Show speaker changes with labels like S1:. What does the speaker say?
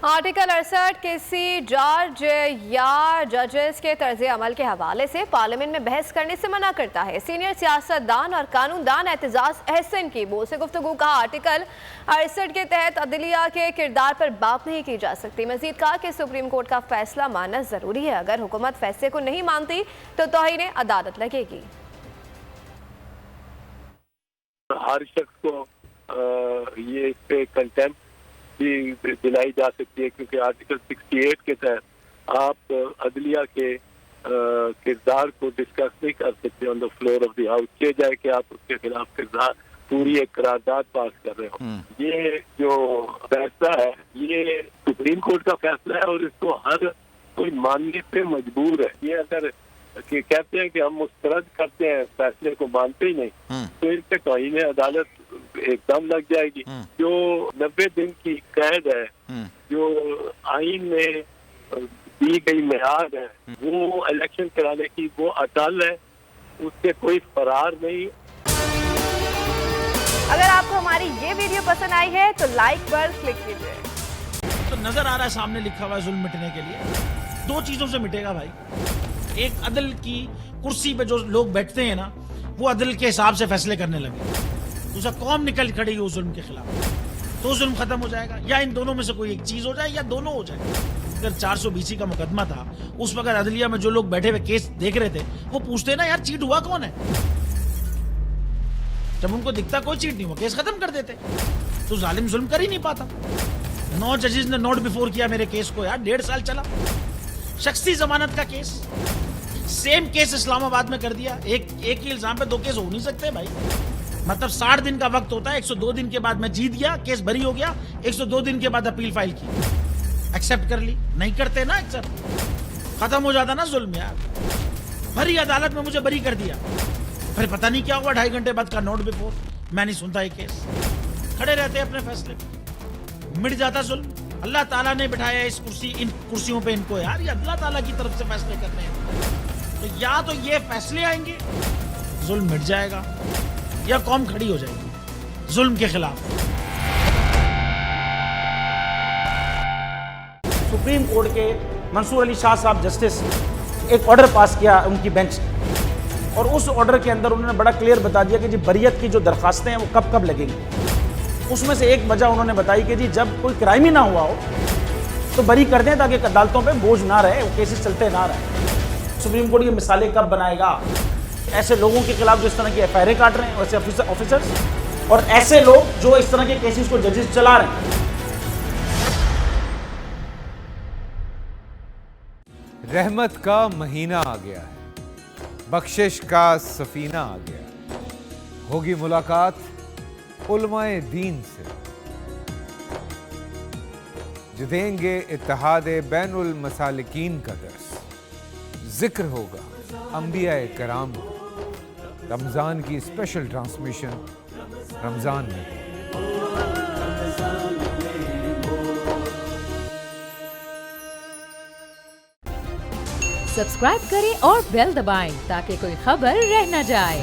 S1: Article 68 किसी जज या जजेस के तर्ज अमल के हवाले से पार्लियामेंट में बहस करने से मना करता है। सीनियर सियासतदान और कानूनदान एतजाज अहसन की बोल से गुफ्तगू कहा, आर्टिकल 68 के तहत अदलिया के किरदार पर बात नहीं की जा सकती। मजीद कहा कि सुप्रीम कोर्ट का फैसला मानना जरूरी है, अगर हुकूमत फैसले को नहीं मानती तो तौहीन अदालत लगेगी।
S2: हर शख्स को ये इस पे कंटेम्प्ट भी दिलाई जा सकती है, क्योंकि आर्टिकल 68 के तहत आप अदलिया के किरदार को डिस्कस नहीं कर सकते on the floor of the house, के जाए कि आप उसके खिलाफ किरदार पूरी एक करारदाद पास कर रहे हो। ये जो फैसला है ये सुप्रीम कोर्ट का फैसला है और इसको हर कोई मानने पे मजबूर है। ये अगर कि कहते हैं कि हम मुस्तरद करते हैं, फैसले को मानते ही नहीं, तो इनसे तौहीन अदालत एकदम लग जाएगी। जो 90 दिन की कैद है, जो आईन में दी गई मियाद है, वो इलेक्शन कराने की वो अटल है, उससे कोई फरार नहीं।
S1: अगर आपको हमारी ये वीडियो पसंद आई है तो लाइक पर क्लिक कीजिए।
S3: तो नजर आ रहा है सामने लिखा हुआ है जुल्म मिटने के लिए। दो चीजों से मिटेगा भाई, एक अदल की कुर्सी पे जो लोग बैठते हैं ना, वो अदल के हिसाब से फैसले करने लगे। दूसरा कौम निकल खड़ी उस जुल्म के खिलाफ, तो जुल्म खत्म हो जाएगा। या इन दोनों में से कोई एक चीज हो जाए या दोनों हो जाए। अगर 420 का मुकदमा था, उस वक्त अदलिया में जो लोग बैठे हुए केस देख रहे थे, वो पूछते ना यार चीट हुआ कौन है। जब उनको दिखता कोई चीट नहीं हुआ, केस खत्म कर देते। तो जालिम जुल्म कर ही नहीं पाता। 9 जजेस ने नोट बिफोर किया मेरे केस को यार, 1.5 साल चला। शख्सी जमानत का केस, सेम केस इस्लामाबाद में कर दिया। एक ही इल्जाम पे 2 केस हो नहीं सकते भाई। मतलब 60 दिन का वक्त होता है, 102 दिन के बाद मैं जीत गया, केस बरी हो गया, 102 दिन के बाद अपील फाइल की, एक्सेप्ट कर ली। नहीं करते ना एक्सेप्ट, खत्म हो जाता ना जुल्म यार। भरी अदालत में मुझे बरी कर दिया, फिर पता नहीं क्या हुआ, 2.5 घंटे बाद का नोट बिफोर, मैं नहीं सुनता ये केस। खड़े रहते अपने फैसले, मिट जाता जुल्म। अल्लाह ताला ने बिठाया इन कुर्सियों पे इनको यार, ये अल्लाह ताला की तरफ से फैसले करने हैं। तो या तो ये फैसले आएंगे, जुल्म मिट जाएगा, या कौम खड़ी हो जाएगी जुल्म के खिलाफ।
S4: सुप्रीम कोर्ट के मंसूर अली शाह साहब जस्टिस एक ऑर्डर पास किया उनकी बेंच ने, और उस ऑर्डर के अंदर उन्होंने बड़ा क्लियर बता दिया कि जी बरियत की जो दरखास्तें हैं वो कब कब लगेंगी। उसमें से एक वजह उन्होंने बताई कि जी जब कोई क्राइम ही ना हुआ हो तो बरी कर दें, ताकि अदालतों पे बोझ ना रहे, वो केसेस चलते ना रहे। सुप्रीम कोर्ट ये मिसालें कब बनाएगा ऐसे लोगों के खिलाफ जो इस तरह की एफआईआर काट रहे हैं, वैसे ऑफिसर्स, और ऐसे लोग जो इस तरह के केसेस को जजेस चला रहे हैं।
S5: रहमत का महीना आ गया है, बख्शिश का सफीना आ गया, होगी मुलाकात उलमाए दीन से, जो देंगे इत्तेहादे बैनुल मसालिकीन का दर्स। जिक्र होगा अंबियाए कराम, रमजान की स्पेशल ट्रांसमिशन रमजान में।
S6: सब्सक्राइब करें और बेल दबाएं ताकि कोई खबर रह न जाए।